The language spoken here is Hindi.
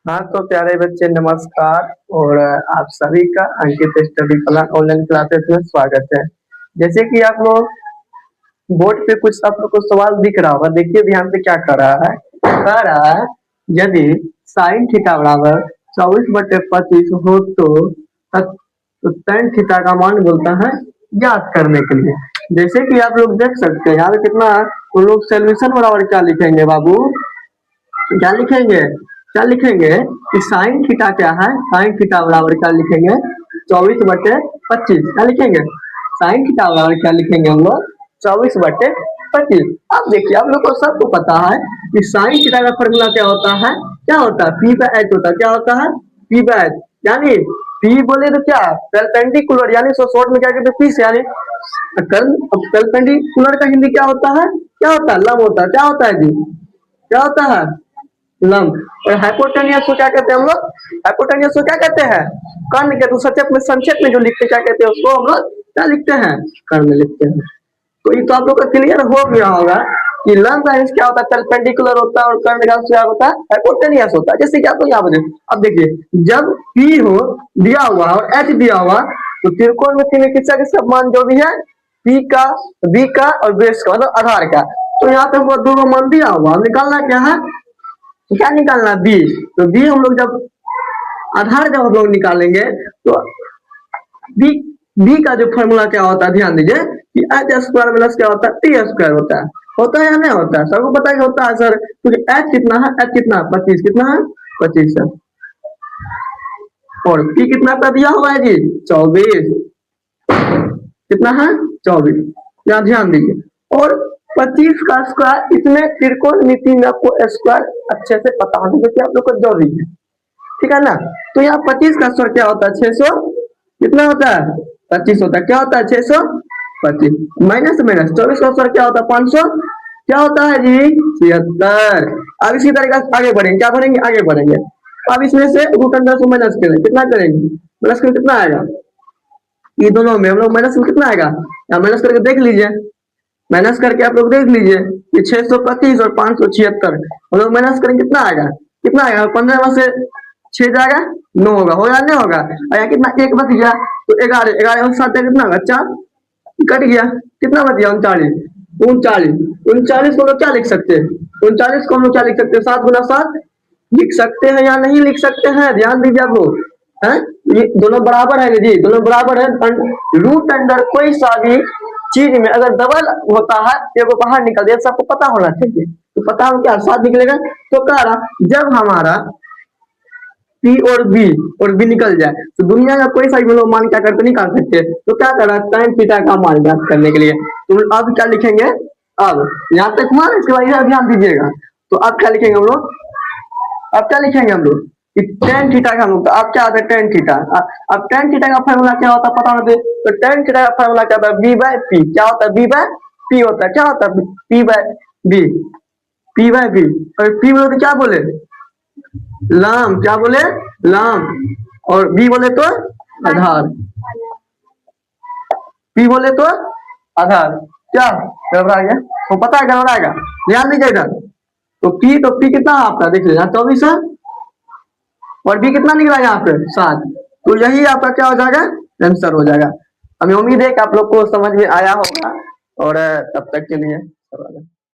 हाँ तो प्यारे बच्चे नमस्कार। और आप सभी का अंकित स्टडी प्लान ऑनलाइन क्लासेस में स्वागत है। जैसे कि आप लोग बोर्ड पे कुछ आप लोग को सवाल दिख रहा होगा, देखिए ध्यान से क्या कर रहा है। कह रहा है यदि साइन थीटा बराबर 24/25 हो तो tan थीटा का मान बोलता है ज्ञात करने के लिए। जैसे कि आप लोग देख सकते हैं यहाँ पे कितना वो लोग सोल्यूशन बराबर क्या लिखेंगे बाबू, क्या लिखेंगे कि साइन थीटा क्या है, साइन थीटा बराबर क्या लिखेंगे 24/25। क्या लिखेंगे साइन थीटा बराबर क्या लिखेंगे हम लोग 24/25। अब देखिए आप लोग को सबको पता है कि साइन थीटा का फॉर्मूला क्या होता है, पी बाय एच होता है। क्या होता है पी बाय एच, यानी पी बोले तो क्या परपेंडिकुलर, यानी शॉर्ट में क्या कहते हैं पी से, यानी परपेंडिकुलर का हिंदी क्या होता है लंब होता है। क्या होता है जी, क्या होता है लंब। और हाइपोटेनियस को क्या कहते हैं हम लोग, हाइपोटेनियस को क्या कहते हैं कर्ण के। तो संक्षेप में जो लिखते क्या कहते हैं उसको हम लोग क्या लिखते हैं, कर्ण लिखते हैं। तो ये तो आप लोग का क्लियर हो गया होगा कि लंब का क्या होता है परपेंडिकुलर होता है और कर्ण का क्या होता है हाइपोटेनियस होता है। जैसे कि आप लोग यहाँ बजे अब देखिए जब P हो दिया हुआ और H दिया हुआ तो त्रिकोणमिति में किसका किसका मान जो भी है P का, B का और बेस का मतलब आधार का। तो यहाँ पे हमको दो मान दिया हुआ, निकालना क्या है, क्या निकालना बी। तो बी हम लोग जब आधार जब हम लोग निकालेंगे तो बी बी का जो फॉर्मूला क्या होता है ध्यान दीजिए कि एच स्क्वायर प्लस क्या होता है टी स्क्वायर होता है या नहीं होता है, सबको पता है होता है सर। क्योंकि एच कितना है, एच कितना 25, कितना है 25 है और पी कितना का दिया हुआ है जी 24, कितना है 24। यहाँ ध्यान दीजिए और 25 का स्क्वायर, इसमें त्रिकोणमिति में आपको स्क्वायर अच्छे से पता होना चाहिए आप लोग को जरूरी है, ठीक है ना। तो यहाँ 25 का स्क्वायर क्या होता है 600, कितना होता है 25 होता है। क्या होता है 625 माइनस 24 का स्क्वायर क्या होता है 500, क्या होता है जी 76। अब इसी तरीके से आगे बढ़ेंगे, क्या बढ़ेंगे आगे बढ़ेंगे। अब इसमें से रूट अंडर से माइनस करें, कितना करेंगे माइनस करें कितना आएगा, ये दोनों में हम लोग माइनस में कितना आएगा, या माइनस करके देख लीजिए, माइनस करके आप लोग देख लीजिए कि 625 और 576 हम लोग माइनस करेंगे कितना आएगा, 15 में से 6 जाएगा 9 होगा नहीं होगा। और यहाँ कितना एक बच गया तो 11, 11 साथ कितना होगा 4, कट गया कितना बच गया 39 को लोग क्या लिख सकते हैं, 39 को हम लोग क्या लिख सकते हैं 7 गुना 7 लिख सकते हैं या नहीं लिख सकते हैं, ध्यान दीजिए आप लोग है। ये दोनों बराबर है जी, दोनों बराबर है। रूट अंडर कोई सा भी चीज में अगर डबल होता है तो बाहर निकल दिया, सबको पता होना चाहिए। तो पता हो क्या 7 निकलेगा। तो कह रहा जब हमारा P और B निकल जाए तो दुनिया का कोई सा भी लोग मान क्या करते निकाल सकते। तो क्या कर रहा है tan थीटा का मान ज्ञात करने के लिए तो अब क्या लिखेंगे, अब यहाँ तक मान, इसके बाद इधर ध्यान दीजिएगा। तो अब क्या लिखेंगे हम लोग, अब क्या लिखेंगे हम लोग tan थीटा का हम लोग, तो अब क्या आता है tan थीटा। अब tan थीटा का फॉर्मूला क्या होता है पता होना चाहिए। तो tan थीटा का फॉर्मूला क्या होता है B/P, क्या होता है B/P होता है, क्या होता है P/B, P/B। और P बोले तो क्या बोले लंब, क्या बोले लंब, और बी बोले तो आधार, पी बोले तो आधार। क्या गड़बड़ा गया तो पता है गड़बड़ाएगा, ध्यान दीजिए इधर। तो पी कितना है आपका देख लीजिए 24 है और बी कितना निकला यहाँ पे 7। तो यही आपका क्या हो जाएगा आंसर हो जाएगा। हमें उम्मीद है कि आप लोग को समझ में आया होगा और तब तक के लिए